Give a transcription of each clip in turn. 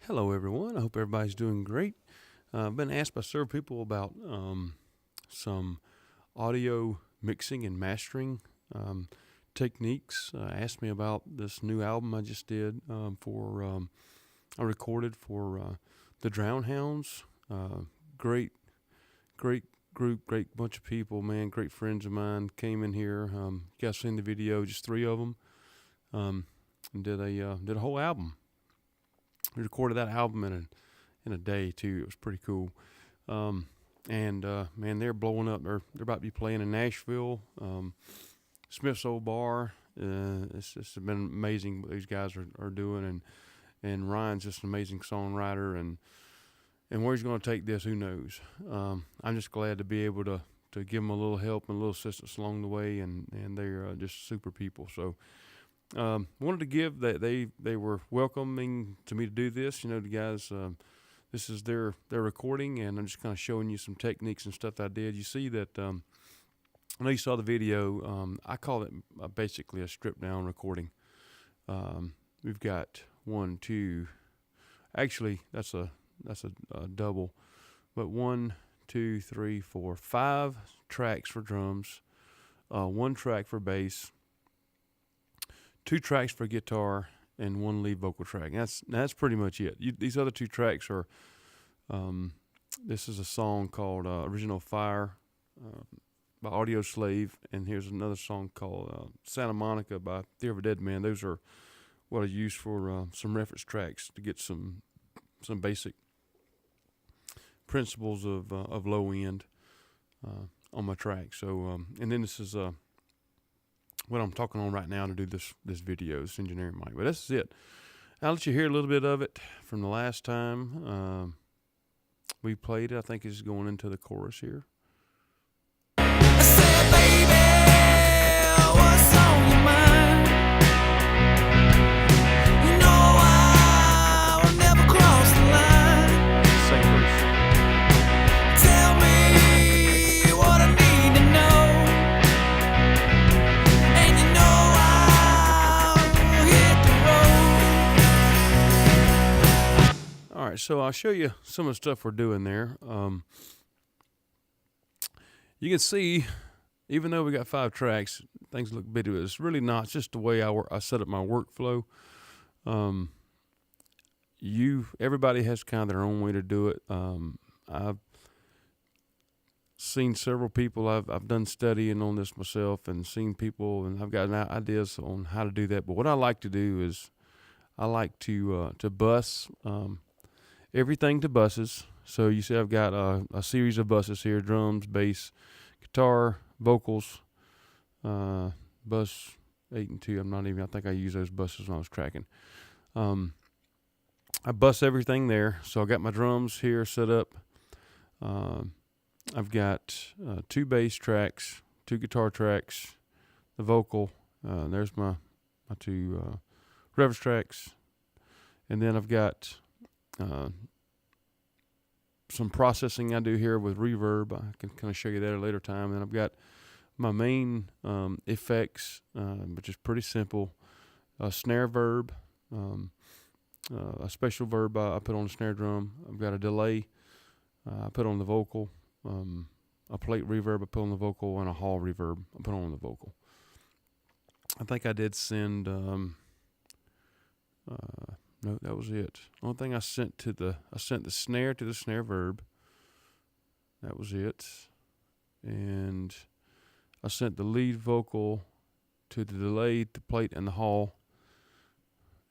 Hello, everyone. I hope everybody's doing great. I've been asked by several people about some audio mixing and mastering techniques. Asked me about this new album I just did I recorded for the Dround Hounds. Great, great group, great bunch of people, man. Great friends of mine came in here. You guys seen the video? Just three of them, and did a whole album. We recorded that album in a day too. It was pretty cool. Man, they're blowing up. They're about to be playing in Nashville, Smith's Old Bar. It's been amazing what these guys are doing, and Ryan's just an amazing songwriter, and where he's going to take this, who knows? I'm just glad to be able to give them a little help and a little assistance along the way, and they're just super people. So. Wanted to give that they were welcoming to me to do this. You know, the guys, this is their recording, and I'm just kind of showing you some techniques and stuff that I did. You see that, I know you saw the video. I call it basically a stripped down recording. We've got one, two, actually that's a double, but 1, 2, 3, 4, 5 tracks for drums, 1 track for bass, 2 tracks for guitar, and 1 lead vocal track. That's pretty much it. These other 2 tracks are, this is a song called Original Fire by Audio Slave, and here's another song called Santa Monica by Fear of a Dead Man. Those are what I use for some reference tracks to get some basic principles of low end on my track. So, and then this is what I'm talking on right now to do this video, this engineering mic. But this is it. I'll let you hear a little bit of it from the last time we played it. I think it's going into the chorus here. I said, baby, what's on your mind? You know I will never cross the line. Same verse. Tell me what I need to know, and you know I'll hit the road. All right, so I'll show you some of the stuff we're doing there. You can see, even though we got 5 tracks, things look big. It's really not. It's just the way I set up my workflow. Everybody has kind of their own way to do it. I've seen several people. I've done studying on this myself and seen people, and I've got ideas on how to do that. But what I like to do is I like to bus everything to buses. So you see I've got a series of buses here: drums, bass, guitar, vocals, bus 8 and 2. I think I used those buses when I was tracking. I bus everything there. So I got my drums here set up. I've got 2 bass tracks, 2 guitar tracks, the vocal. There's my 2 reverse tracks. And then I've got some processing I do here with reverb. I can kind of show you that at a later time. And I've got my main effects, which is pretty simple. A snare verb, a special verb I put on the snare drum. I've got a delay I put on the vocal, a plate reverb I put on the vocal, and a hall reverb I put on the vocal. I think I did send... no, that was it. Only thing I sent the snare to the snare verb. That was it. And I sent the lead vocal to the delay, the plate, and the hall.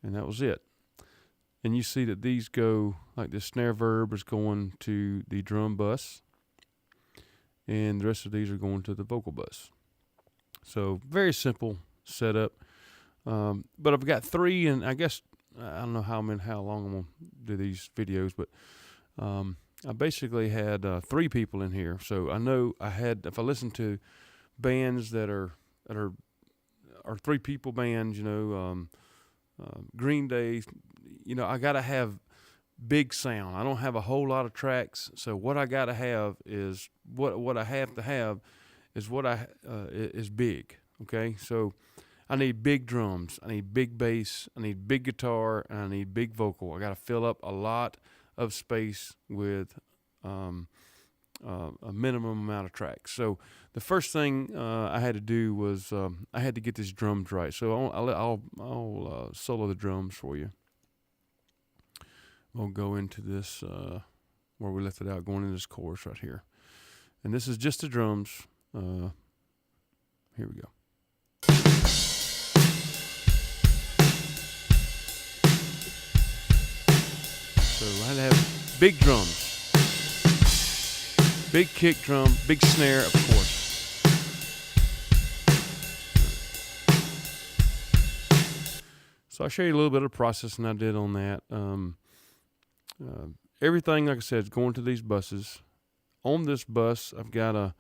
And that was it. And you see that these go, like the snare verb is going to the drum bus, and the rest of these are going to the vocal bus. So very simple setup. But I've got 3, and I guess I don't know how long I'm gonna do these videos, but I basically had 3 people in here. So I know if I listen to bands that are 3 people bands, Green Day, I gotta have big sound. I don't have a whole lot of tracks, so what I gotta have is what I have to have is what is big. Okay, so I need big drums, I need big bass, I need big guitar, and I need big vocal. I got to fill up a lot of space with a minimum amount of tracks. So the first thing I had to do was I had to get this drums right. So I'll solo the drums for you. We'll go into this where we left it out, going into this chorus right here. And this is just the drums. Here we go. So I had to have big drums. Big kick drum, big snare, of course. So I'll show you a little bit of processing I did on that. Everything, like I said, is going to these buses. On this bus, I've got a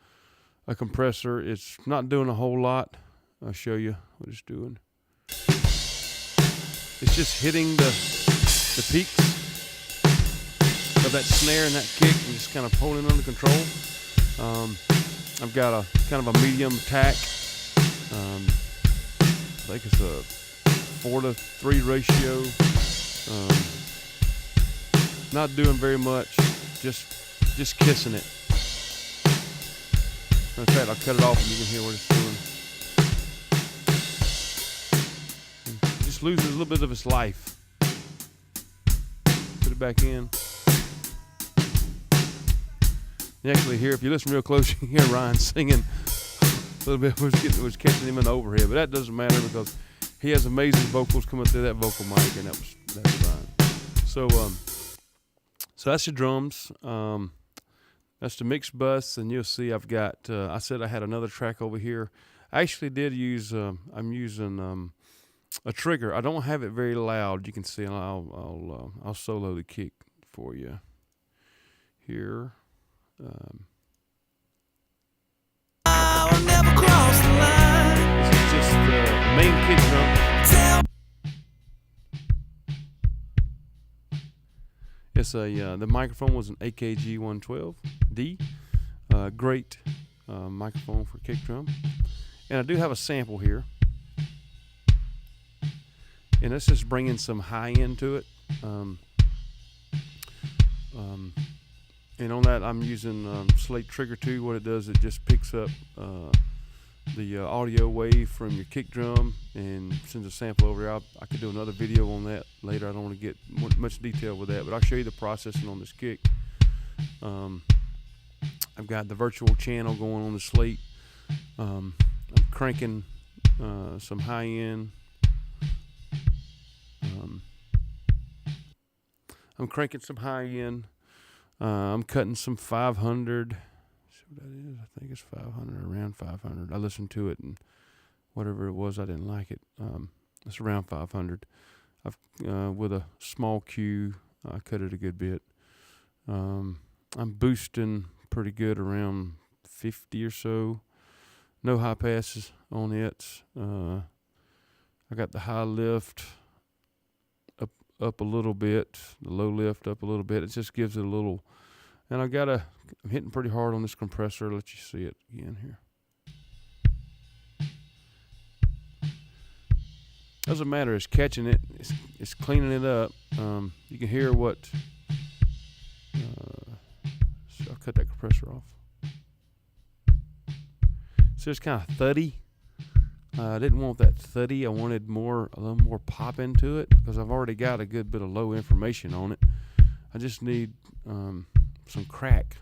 compressor. It's not doing a whole lot. I'll show you what it's doing. It's just hitting the peaks of that snare and that kick and just kind of pulling it under control. I've got a kind of a medium tack. I think it's a 4-to-3 ratio. Not doing very much, just kissing it. In fact, I'll cut it off and you can hear what it's doing. It just loses a little bit of its life. Put it back in. You actually hear, if you listen real close, you can hear Ryan singing a little bit. Was catching him in the overhead, but that doesn't matter because he has amazing vocals coming through that vocal mic, and that's fine. So that's the drums. That's the mix bus, and you'll see I've got. I said I had another track over here. I actually did use. I'm using a trigger. I don't have it very loud. You can see, and I'll solo the kick for you here. I will never cross the line. This is just the main kick drum. It's the microphone was an AKG 112D. Great microphone for kick drum. And I do have a sample here. And it's just bringing some high end to it. And on that, I'm using Slate Trigger 2. What it does, it just picks up the audio wave from your kick drum and sends a sample over there. I could do another video on that later. I don't want to get much detail with that, but I'll show you the processing on this kick. I've got the virtual channel going on the Slate. I'm cranking some high end. I'm cranking some high end. I'm cutting some 500. See what that is? I think it's 500, around 500. I listened to it, and whatever it was, I didn't like it. It's around 500. I've with a small Q, I cut it a good bit. I'm boosting pretty good, around 50 or so. No high passes on it. I got the high lift up a little bit, the low lift up a little bit. It just gives it a little, and I'm hitting pretty hard on this compressor. Let you see it again here. Doesn't matter, it's catching it, it's cleaning it up. You can hear what, so I'll cut that compressor off. So it's kind of thuddy. I didn't want that thuddy. I wanted a little more pop into it because I've already got a good bit of low information on it. I just need some crack.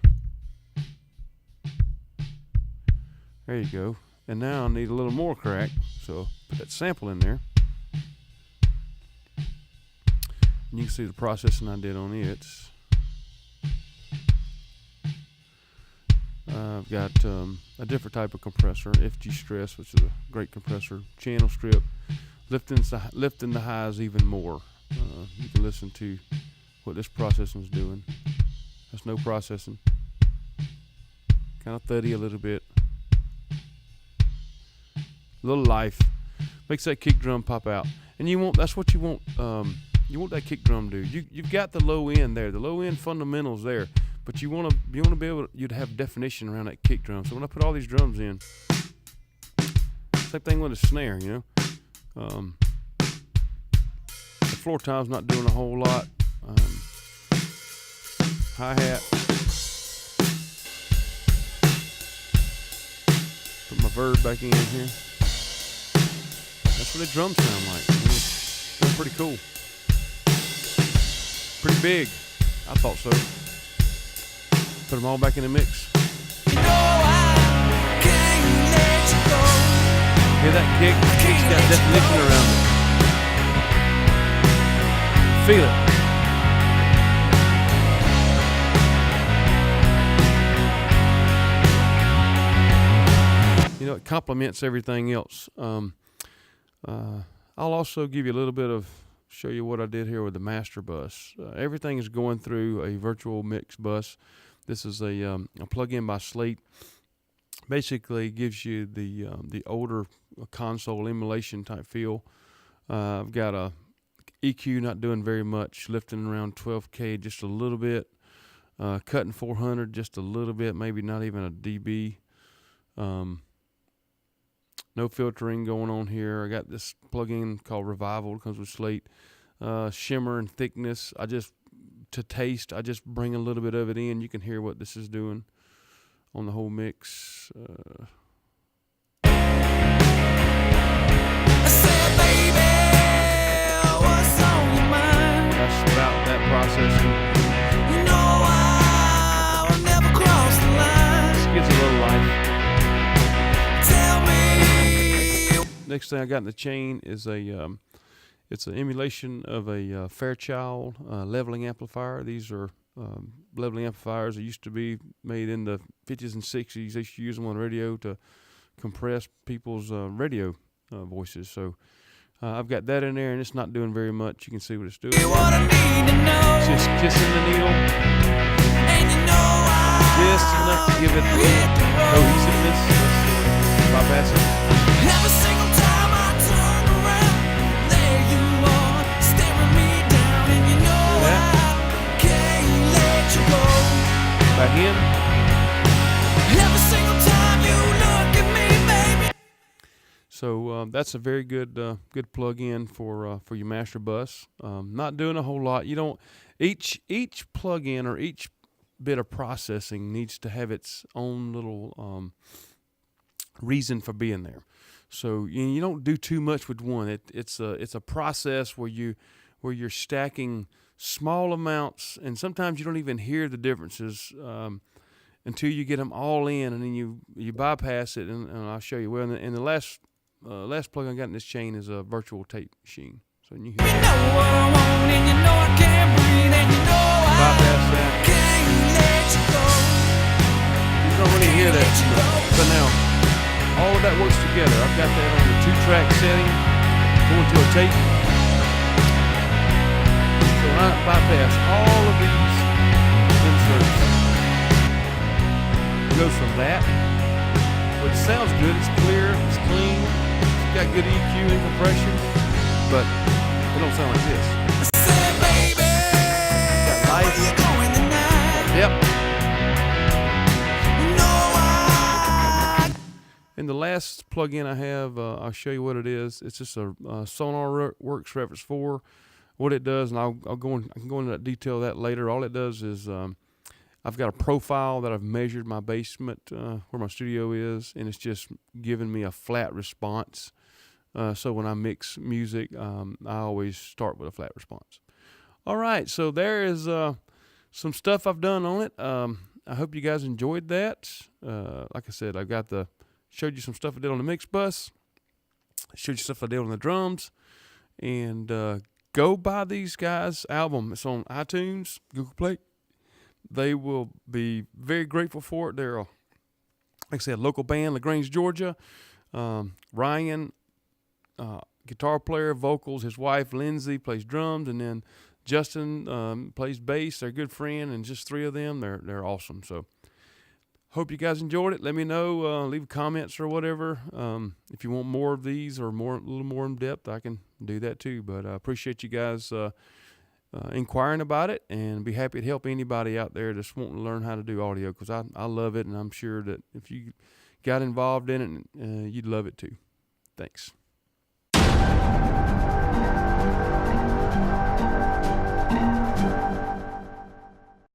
There you go. And now I need a little more crack, so put that sample in there. And you can see the processing I did on it. I've got a different type of compressor, FG Stress, which is a great compressor. Channel strip, lifting the highs even more. You can listen to what this processing is doing. That's no processing. Kind of thuddy a little bit. A little life. Makes that kick drum pop out. And that's what you want. You want that kick drum to do. You've got the low end there. The low end fundamentals there. But you want to be able to have definition around that kick drum. So when I put all these drums in, same thing with a snare, The floor time's not doing a whole lot. Hi-hat. Put my verb back in here. That's what the drums sound like. They're pretty cool. Pretty big. I thought so. Put them all back in the mix. You know I can't let you go. Hear that kick? It's got definition around it. Feel it. You know, it complements everything else. I'll also give you a little bit of, show you what I did here with the master bus. Everything is going through a virtual mix bus. This is a plug-in by Slate. Basically gives you the older console emulation type feel. I've got a EQ not doing very much, lifting around 12K just a little bit, cutting 400 just a little bit, maybe not even a dB. No filtering going on here. I got this plugin called Revival. It comes with Slate. Shimmer and thickness. To taste, I just bring a little bit of it in. You can hear what this is doing on the whole mix. I said, baby, what's on your mind? That's about that processing. You know I will never cross the line. This gives a little life. Tell me. Next thing I got in the chain is it's an emulation of a Fairchild leveling amplifier. These are leveling amplifiers that used to be made in the 50s and 60s. They used to use them on radio to compress people's radio voices. So I've got that in there, and it's not doing very much. You can see what it's doing. What I need to know. It's just kissing the needle, And you know just enough to give it cohesiveness. Bypass it. every single time I turn around, there you are, staring me down, and you know I can't let you go. Back in. Every single time you look at me, baby. So that's a very good plug-in for your master bus. Not doing a whole lot. You don't each plug-in or each bit of processing needs to have its own little reason for being there. So you don't do too much with one. It's a process where you're stacking small amounts, and sometimes you don't even hear the differences until you get them all in, and then you bypass it. And I'll show you. Well, in the last plug I got in this chain is a virtual tape machine. So you hear You know what I want, and you know I can't breathe, and you know bypass I that. can't let you go. You don't really hear that too much. But now, all of that works together. I've got that on the 2-track setting, going to a tape. So I bypass all of these inserts. It goes from that, but it sounds good. It's clear. It's clean. It's got good EQ and compression, but it don't sound like this. I said, baby, Got life. where you going tonight? Yep. You know I. And the last plugin I have, I'll show you what it is. It's just a Sonar Works Reference 4. What it does, and I can go into that detail of that later. All it does is I've got a profile that I've measured my basement where my studio is, and it's just giving me a flat response. So when I mix music, I always start with a flat response. All right, so there is some stuff I've done on it. I hope you guys enjoyed that. Like I said, showed you some stuff I did on the mix bus, showed you stuff I did on the drums, and go buy these guys' album. It's on iTunes, Google Play. They will be very grateful for it. They're, like I said, a local band, LaGrange, Georgia. Ryan, guitar player, vocals. His wife, Lindsay, plays drums. And then Justin plays bass. They're a good friend. And just 3 of them, they're awesome. So hope you guys enjoyed it. Let me know. Leave comments or whatever. If you want more of these or a little more in depth, I can do that too. But I appreciate you guys inquiring about it, and be happy to help anybody out there that's wanting to learn how to do audio, because I love it, and I'm sure that if you got involved in it, you'd love it too. Thanks.